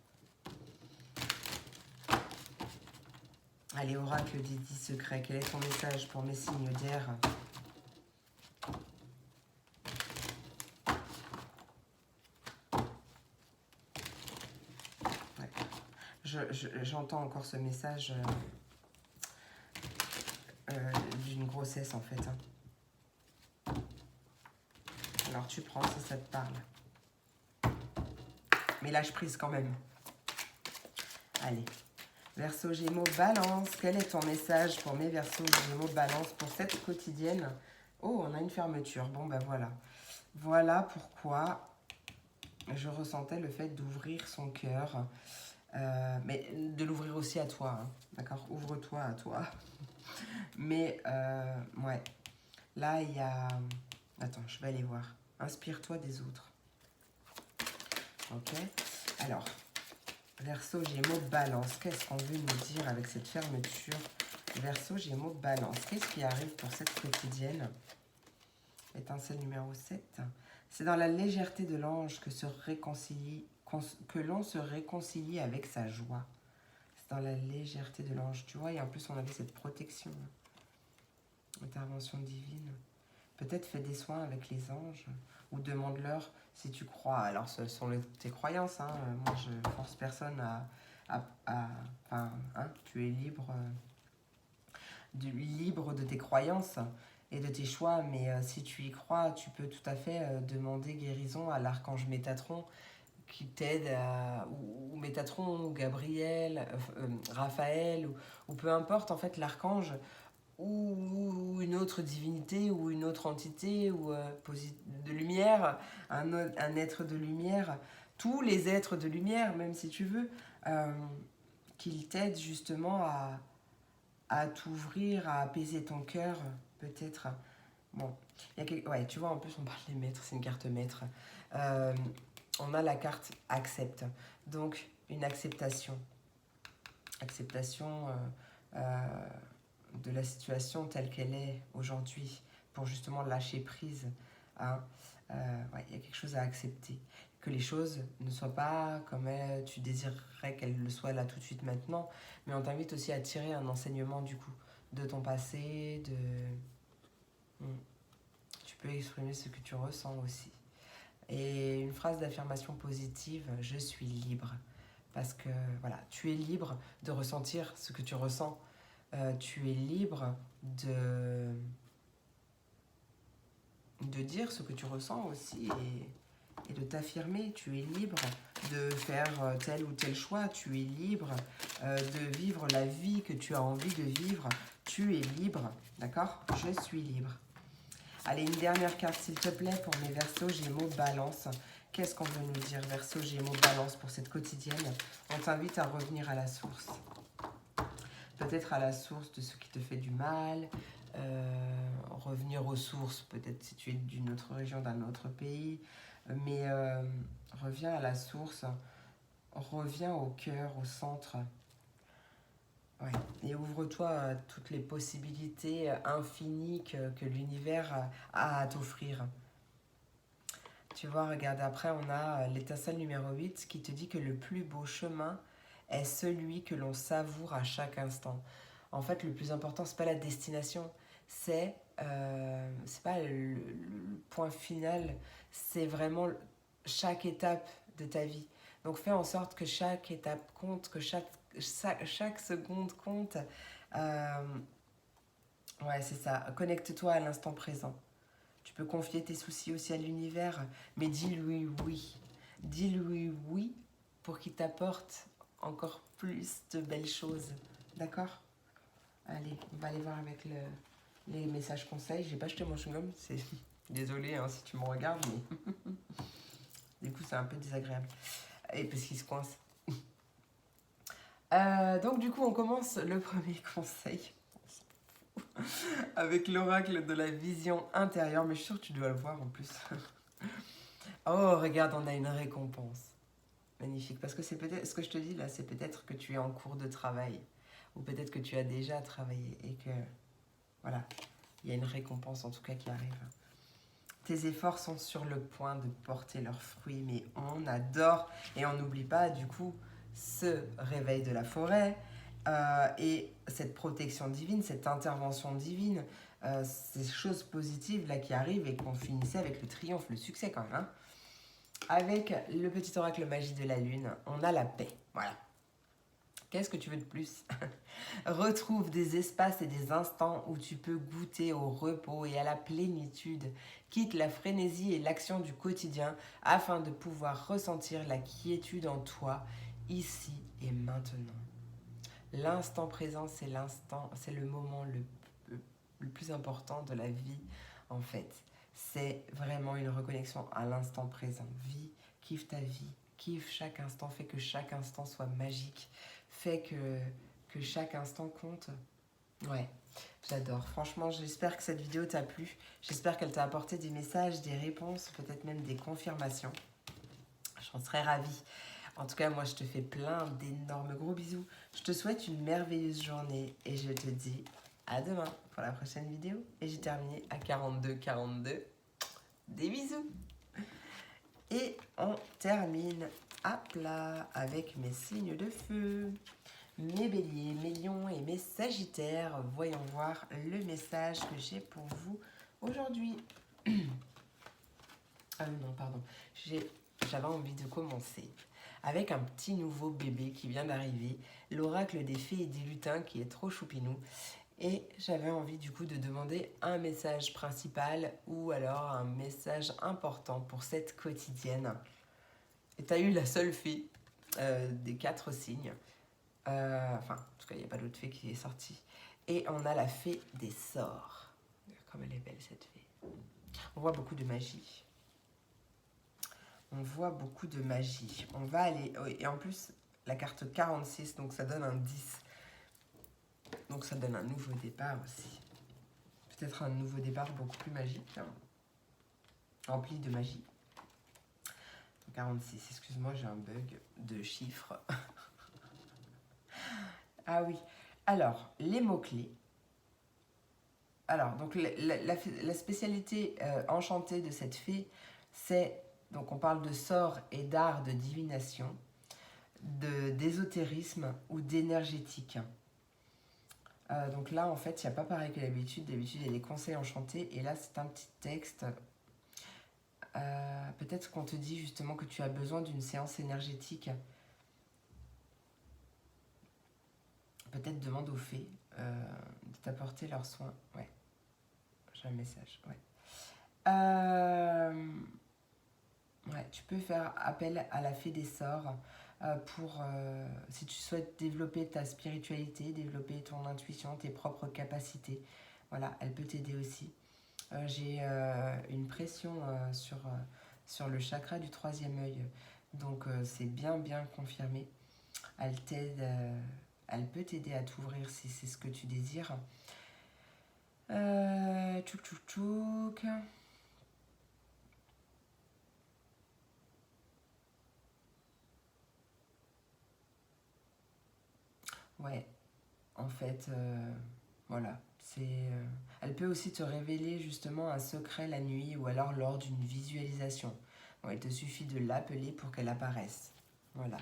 Allez, oracle des 10 secrets, quel est ton message pour mes signes d'air? Ouais. J'entends encore ce message d'une grossesse en fait. Hein. Alors tu prends si ça te parle. Mais lâche prise quand même. Allez. Verseau, Gémeaux, Balance. Quel est ton message pour mes Verseaux, Gémeaux, Balance pour cette quotidienne? Oh, on a une fermeture. Bon, ben voilà. Voilà pourquoi je ressentais le fait d'ouvrir son cœur. Mais de l'ouvrir aussi à toi. Hein, d'accord? Ouvre-toi à toi. Mais, ouais. Là, il y a... Attends, je vais aller voir. Inspire-toi des autres. Ok? Alors... Verseau, Gémeaux, Balance. Qu'est-ce qu'on veut nous dire avec cette fermeture? Verseau, Gémeaux, Balance. Qu'est-ce qui arrive pour cette quotidienne? Étincelle numéro 7. C'est dans la légèreté de l'ange que l'on se réconcilie avec sa joie. C'est dans la légèreté de l'ange. Tu vois, et en plus, on avait cette protection. Intervention divine. Peut-être fais des soins avec les anges ou demande-leur si tu crois. Alors, ce sont tes croyances. Hein. Moi, je force personne enfin, hein, tu es libre, libre de tes croyances et de tes choix. Mais si tu y crois, tu peux tout à fait demander guérison à l'archange Métatron qui t'aide, ou Métatron, ou Gabriel, Raphaël, ou peu importe, en fait, l'archange ou une autre divinité ou une autre entité ou de lumière, un être de lumière, tous les êtres de lumière, même si tu veux, qu'ils t'aident justement à t'ouvrir, à apaiser ton cœur, peut-être. Bon, ouais, tu vois, en plus on parle des maîtres, c'est une carte maître. On a la carte accepte, donc une acceptation. Acceptation de la situation telle qu'elle est aujourd'hui, pour justement lâcher prise. Hein. Ouais, il y a quelque chose à accepter. Que les choses ne soient pas comme tu désirerais qu'elles le soient là tout de suite maintenant, mais on t'invite aussi à tirer un enseignement du coup, de ton passé, tu peux exprimer ce que tu ressens aussi. Et une phrase d'affirmation positive, je suis libre. Parce que voilà, tu es libre de ressentir ce que tu ressens. Tu es libre de dire ce que tu ressens aussi et de t'affirmer. Tu es libre de faire tel ou tel choix. Tu es libre de vivre la vie que tu as envie de vivre. Tu es libre, d'accord? Je suis libre. Allez, une dernière carte, s'il te plaît, pour mes Verseaux, Gémeaux, Balance. Qu'est-ce qu'on veut nous dire, Verseau, Gémeaux, Balance, pour cette quotidienne? On t'invite à revenir à la source. peut-être à la source de ce qui te fait du mal, revenir aux sources, peut-être si tu es d'une autre région, d'un autre pays, mais reviens à la source, reviens au cœur, au centre. Ouais. Et ouvre-toi à toutes les possibilités infinies que l'univers a à t'offrir. Tu vois, regarde, après, on a l'étincelle numéro 8 qui te dit que le plus beau chemin est celui que l'on savoure à chaque instant. En fait, le plus important, c'est pas la destination, c'est pas le point final, c'est vraiment chaque étape de ta vie. Donc fais en sorte que chaque étape compte, que chaque seconde compte. Euh, ouais, c'est ça. Connecte-toi à l'instant présent. Tu peux confier tes soucis aussi à l'univers, mais dis-lui oui. Dis-lui oui pour qu'il t'apporte encore plus de belles choses. D'accord? Allez, on va aller voir avec les messages conseils. J'ai pas jeté mon chewing-gum, c'est... Désolée hein, si tu me regardes, mais du coup c'est un peu désagréable. Et parce qu'il se coince. Donc du coup on commence le premier conseil avec l'oracle de la vision intérieure, mais je suis sûre que tu dois le voir en plus. Oh, regarde, on a une récompense. Magnifique. Parce que c'est peut-être, ce que je te dis là, c'est peut-être que tu es en cours de travail. Ou peut-être que tu as déjà travaillé et que, voilà, il y a une récompense en tout cas qui arrive. Tes efforts sont sur le point de porter leurs fruits, mais on adore et on n'oublie pas du coup ce réveil de la forêt et cette protection divine, cette intervention divine, ces choses positives là qui arrivent et qu'on finissait avec le triomphe, le succès quand même. Hein. Avec le petit oracle magie de la lune, on a la paix. Voilà. Qu'est-ce que tu veux de plus? Retrouve des espaces et des instants où tu peux goûter au repos et à la plénitude. Quitte la frénésie et l'action du quotidien afin de pouvoir ressentir la quiétude en toi, ici et maintenant. L'instant présent, c'est le moment le plus important de la vie, en fait. C'est vraiment une reconnexion à l'instant présent. Vis, kiffe ta vie, kiffe chaque instant, fais que chaque instant soit magique, fais que chaque instant compte. Ouais, j'adore. Franchement, j'espère que cette vidéo t'a plu. J'espère qu'elle t'a apporté des messages, des réponses, peut-être même des confirmations. J'en serais ravie. En tout cas, moi, je te fais plein d'énormes gros bisous. Je te souhaite une merveilleuse journée et je te dis à demain pour la prochaine vidéo. Et j'ai terminé à 42-42. Des bisous. Et on termine à plat avec mes signes de feu. Mes béliers, mes lions et mes sagittaires. Voyons voir le message que j'ai pour vous aujourd'hui. Ah non, pardon. J'avais envie de commencer avec un petit nouveau bébé qui vient d'arriver, l'oracle des fées et des lutins qui est trop choupinou. Et j'avais envie du coup de demander un message principal ou alors un message important pour cette quotidienne. Et tu as eu la seule fée des 4 signes. Enfin, en tout cas, il n'y a pas d'autre fée qui est sortie. Et on a la fée des sorts. Comme elle est belle cette fée. On voit beaucoup de magie. On voit beaucoup de magie. On va aller... Et en plus, la carte 46, donc ça donne un 10. Donc ça donne un nouveau départ aussi. Peut-être un nouveau départ beaucoup plus magique. Hein. Rempli de magie. 46, excuse-moi, j'ai un bug de chiffres. Ah oui. Alors, les mots-clés. Alors, donc la spécialité enchantée de cette fée, c'est... Donc on parle de sort et d'art de divination, d'ésotérisme ou d'énergétique. Donc là, en fait, il n'y a pas pareil que d'habitude. D'habitude, il y a des conseils enchantés. Et là, c'est un petit texte. Peut-être qu'on te dit justement que tu as besoin d'une séance énergétique. Peut-être demande aux fées de t'apporter leurs soins. Ouais, j'ai un message. Ouais. Ouais, tu peux faire appel à la fée des sorts si tu souhaites développer ta spiritualité, développer ton intuition, tes propres capacités. Voilà, elle peut t'aider aussi. J'ai une pression sur le chakra du 3e œil, donc c'est bien confirmé. Elle t'aide Elle peut t'aider à t'ouvrir si c'est ce que tu désires. Tchouk tchouk tchouk. Ouais, en fait, voilà. Elle peut aussi te révéler justement un secret la nuit ou alors lors d'une visualisation. Bon, il te suffit de l'appeler pour qu'elle apparaisse. Voilà.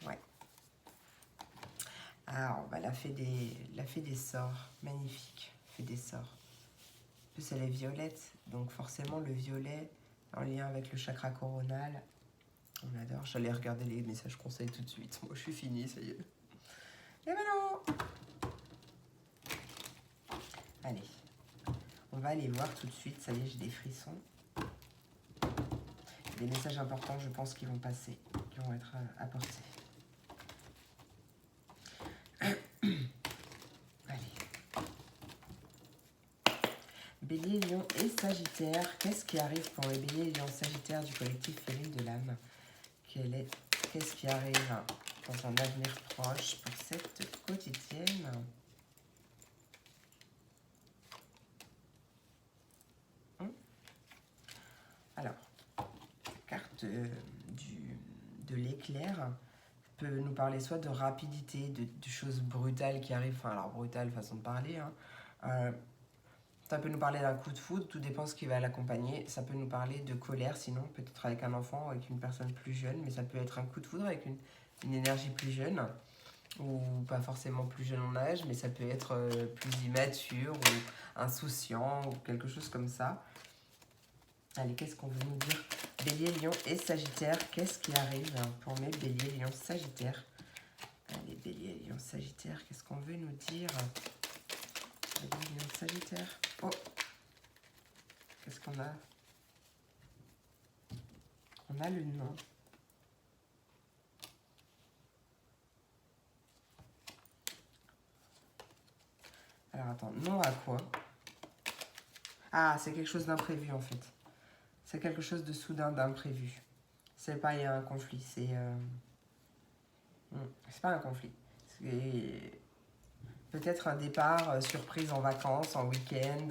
Ouais. Ah, bah, elle a fait des sorts. Magnifique. Elle fait des sorts. En plus, elle est violette. Donc forcément, le violet, en lien avec le chakra coronal, on adore. J'allais regarder les messages conseils tout de suite. Moi, je suis finie, ça y est. Et maintenant, allez. On va aller voir tout de suite. Ça y est, j'ai des frissons. Des messages importants, je pense, qui vont passer, qui vont être apportés. Allez. Bélier, Lion et Sagittaire. Qu'est-ce qui arrive pour les Béliers, Lion, Sagittaire du collectif Féline de l'âme? Qu'est-ce qui arrive dans un avenir proche pour cette quotidienne? Alors, la carte de l'éclair peut nous parler soit de rapidité, de choses brutales qui arrivent, enfin alors brutale façon de parler, hein. Ça peut nous parler d'un coup de foudre, tout dépend ce qui va l'accompagner. Ça peut nous parler de colère, sinon peut-être avec un enfant, avec une personne plus jeune, mais ça peut être un coup de foudre avec une énergie plus jeune, ou pas forcément plus jeune en âge, mais ça peut être plus immature, ou insouciant, ou quelque chose comme ça. Allez, qu'est-ce qu'on veut nous dire? Bélier, Lion et Sagittaire, qu'est-ce qui arrive pour mes Bélier, Lion, Sagittaire? Allez, Bélier, Lion, Sagittaire, qu'est-ce qu'on veut nous dire? Bélier, Lion, Sagittaire. Oh, qu'est-ce qu'on a? On a le nom. Alors attends, non à quoi? Ah, c'est quelque chose d'imprévu en fait. C'est quelque chose de soudain, d'imprévu. C'est pas il y a un conflit, c'est pas un conflit. C'est peut-être un départ surprise en vacances, en week-end,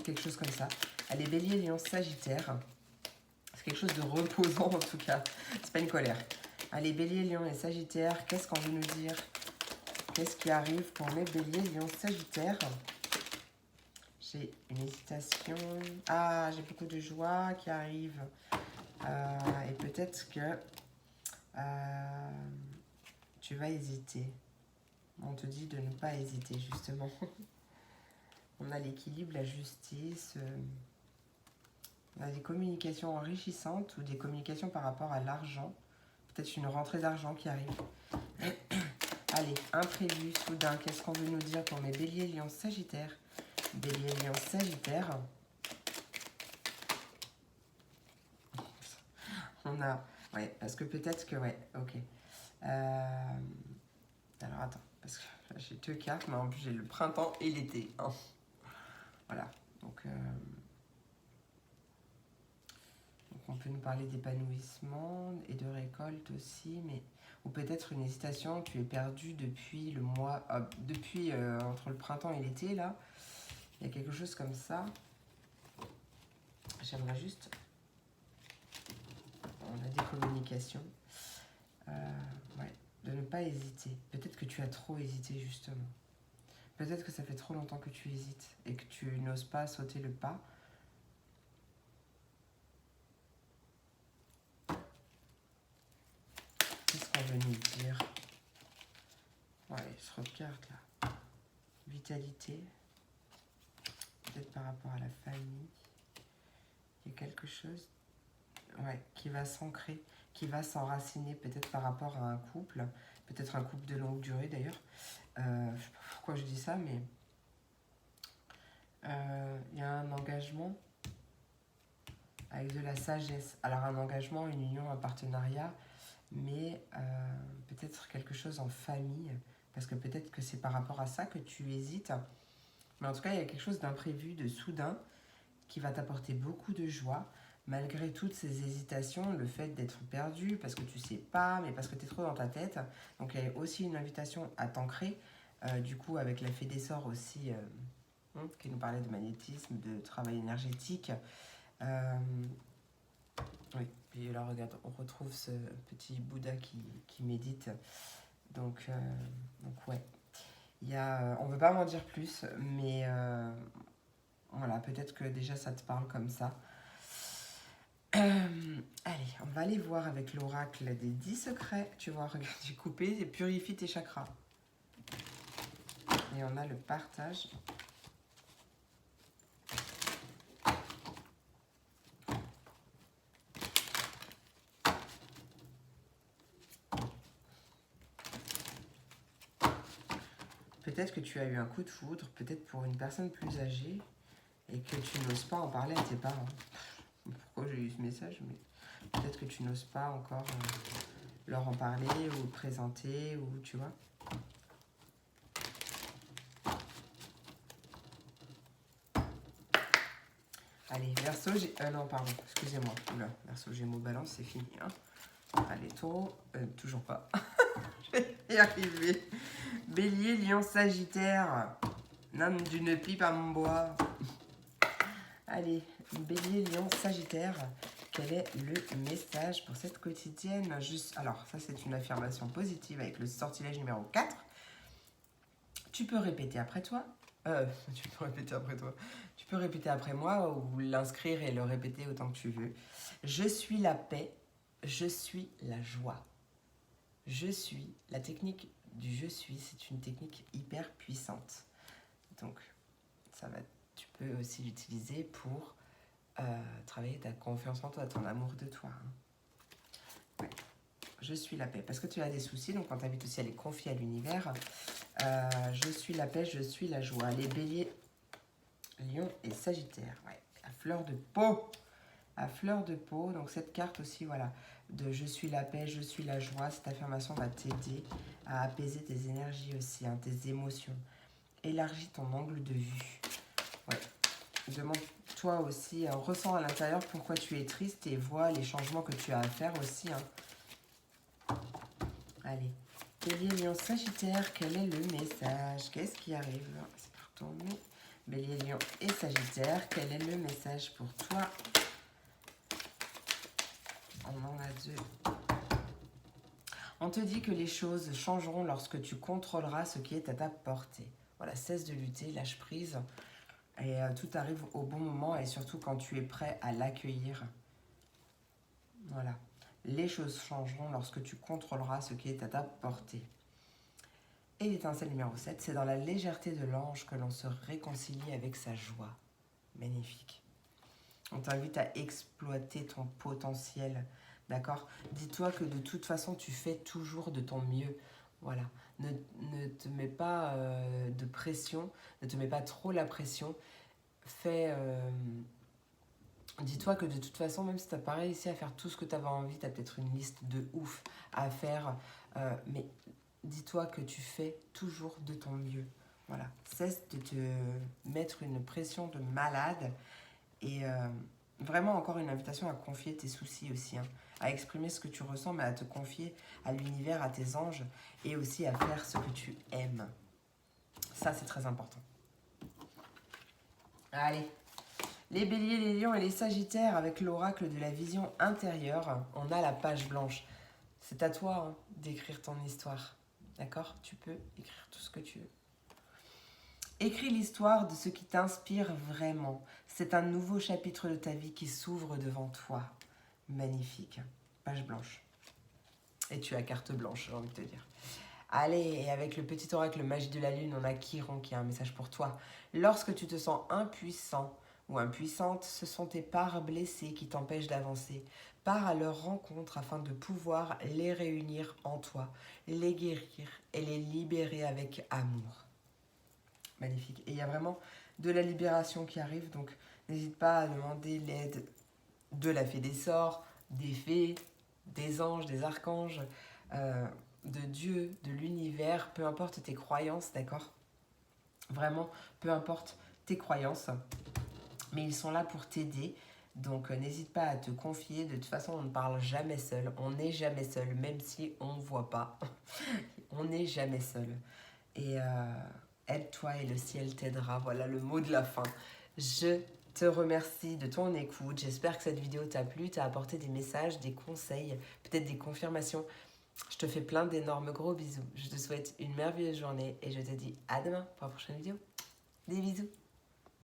quelque chose comme ça. Allez, Bélier, Lion, Sagittaire. C'est quelque chose de reposant en tout cas. C'est pas une colère. Allez, Bélier, Lion et Sagittaire, qu'est-ce qu'on veut nous dire? Qu'est-ce qui arrive pour mes Béliers, Lion, Sagittaire? J'ai une hésitation. Ah, j'ai beaucoup de joie qui arrive. Et peut-être que tu vas hésiter. On te dit de ne pas hésiter, justement. On a l'équilibre, la justice. On a des communications enrichissantes ou des communications par rapport à l'argent. Peut-être une rentrée d'argent qui arrive. Allez, imprévu, soudain. Qu'est-ce qu'on veut nous dire pour mes Béliers, Lion, Sagittaire? Bélier, Lion, Sagittaire. On a... Ouais, parce que peut-être que... Ouais, ok. Alors, attends. Parce que j'ai deux cartes, mais en plus, j'ai le printemps et l'été. Hein. Voilà. Donc, on peut nous parler d'épanouissement et de récolte aussi, mais... Ou peut-être une hésitation, tu es perdu depuis le mois... depuis entre le printemps et l'été, là. Il y a quelque chose comme ça. J'aimerais juste... On a des communications. Ouais, de ne pas hésiter. Peut-être que tu as trop hésité, justement. Peut-être que ça fait trop longtemps que tu hésites et que tu n'oses pas sauter le pas. Qu'est-ce qu'on veut nous dire? Ouais, je regarde là. Vitalité. Peut-être par rapport à la famille. Il y a quelque chose, ouais, qui va s'ancrer, qui va s'enraciner peut-être par rapport à un couple. Peut-être un couple de longue durée d'ailleurs. Je ne sais pas pourquoi je dis ça, mais il y a un engagement avec de la sagesse. Alors un engagement, une union, un partenariat, mais peut-être quelque chose en famille, parce que peut-être que c'est par rapport à ça que tu hésites. Mais en tout cas, il y a quelque chose d'imprévu, de soudain, qui va t'apporter beaucoup de joie. malgré toutes ces hésitations, le fait d'être perdu, parce que tu sais pas, mais parce que tu es trop dans ta tête. Donc il y a aussi une invitation à t'ancrer, du coup avec la fée des sorts aussi, qui nous parlait de magnétisme, de travail énergétique. Oui, puis là regarde, on retrouve ce petit Bouddha qui médite. Donc ouais, on ne veut pas m'en dire plus, mais voilà, peut-être que déjà ça te parle comme ça. Allez, on va aller voir avec l'oracle des 10 secrets. Tu vois, regarde, j'ai coupé et purifie tes chakras. Et on a le partage. Peut-être que tu as eu un coup de foudre, peut-être pour une personne plus âgée, et que tu n'oses pas en parler à tes parents. Pourquoi j'ai eu ce message, mais peut-être que tu n'oses pas encore leur en parler ou présenter, ou tu vois. Allez, Verseau, non, pardon, excusez-moi. Oula, Verseau, Gémeaux, Balance, c'est fini. Hein. Allez, Taureau, toujours pas. Je vais y arriver. Bélier, Lion, Sagittaire. Non, d'une pipe à mon bois. Allez, Bélier, Lion, Sagittaire. Quel est le message pour cette quotidienne? Alors, ça, c'est une affirmation positive avec le sortilège numéro 4. Tu peux répéter après toi. Tu peux répéter après toi. Tu peux répéter après moi ou l'inscrire et le répéter autant que tu veux. Je suis la paix. Je suis la joie. Je suis. La technique du je suis, c'est une technique hyper puissante. Donc, tu peux aussi l'utiliser pour travailler ta confiance en toi, ton amour de toi. Hein. Ouais. Je suis la paix. Parce que tu as des soucis, donc on t'invite aussi à les confier à l'univers. Je suis la paix, je suis la joie. Les béliers, lion et sagittaire. Ouais. À fleur de peau. À fleur de peau. Donc cette carte aussi, voilà, de je suis la paix, je suis la joie. Cette affirmation va t'aider à apaiser tes énergies aussi, hein, tes émotions. Élargis ton angle de vue. Ouais. Demande-toi aussi, ressens à l'intérieur pourquoi tu es triste et vois les changements que tu as à faire aussi. Hein. Allez. Bélier, Lion, Sagittaire, quel est le message? Qu'est-ce qui arrive? C'est pour tourner. Bélier, Lion et Sagittaire, quel est le message pour toi? On en a deux. On te dit que les choses changeront lorsque tu contrôleras ce qui est à ta portée. Voilà, cesse de lutter, lâche prise. Et tout arrive au bon moment et surtout quand tu es prêt à l'accueillir. Voilà. Les choses changeront lorsque tu contrôleras ce qui est à ta portée. Et l'étincelle numéro 7, c'est dans la légèreté de l'ange que l'on se réconcilie avec sa joie. Magnifique. On t'invite à exploiter ton potentiel, d'accord? Dis-toi que de toute façon, tu fais toujours de ton mieux. Voilà. Ne te mets pas de pression, ne te mets pas trop la pression. Dis-toi que de toute façon, même si tu n'as pas réussi à faire tout ce que tu avais envie, tu as peut-être une liste de ouf à faire, mais dis-toi que tu fais toujours de ton mieux. Voilà. Cesse de te mettre une pression de malade et vraiment encore une invitation à confier tes soucis aussi, hein, à exprimer ce que tu ressens, mais à te confier à l'univers, à tes anges et aussi à faire ce que tu aimes. Ça, c'est très important. Allez. Les béliers, les lions et les sagittaires, avec l'oracle de la vision intérieure, on a la page blanche. C'est à toi hein, d'écrire ton histoire. D'accord? Tu peux écrire tout ce que tu veux. Écris l'histoire de ce qui t'inspire vraiment. C'est un nouveau chapitre de ta vie qui s'ouvre devant toi. Magnifique. Page blanche. Et tu as carte blanche, j'ai envie de te dire. Allez, et avec le petit oracle magie de la lune, on a Chiron qui a un message pour toi. Lorsque tu te sens impuissant ou impuissante, ce sont tes parts blessées qui t'empêchent d'avancer. Pars à leur rencontre afin de pouvoir les réunir en toi, les guérir et les libérer avec amour. Magnifique. Et il y a vraiment de la libération qui arrive, donc n'hésite pas à demander l'aide de la fée des sorts, des fées, des anges, des archanges, de Dieu, de l'univers, peu importe tes croyances, d'accord? Vraiment, peu importe tes croyances, mais ils sont là pour t'aider, Donc n'hésite pas à te confier. De toute façon, on ne parle jamais seul. On n'est jamais seul, même si on ne voit pas. On n'est jamais seul. Et aide-toi et le ciel t'aidera. Voilà le mot de la fin. Je te remercie de ton écoute. J'espère que cette vidéo t'a plu, t'a apporté des messages, des conseils, peut-être des confirmations. Je te fais plein d'énormes gros bisous. Je te souhaite une merveilleuse journée et je te dis à demain pour la prochaine vidéo. Des bisous.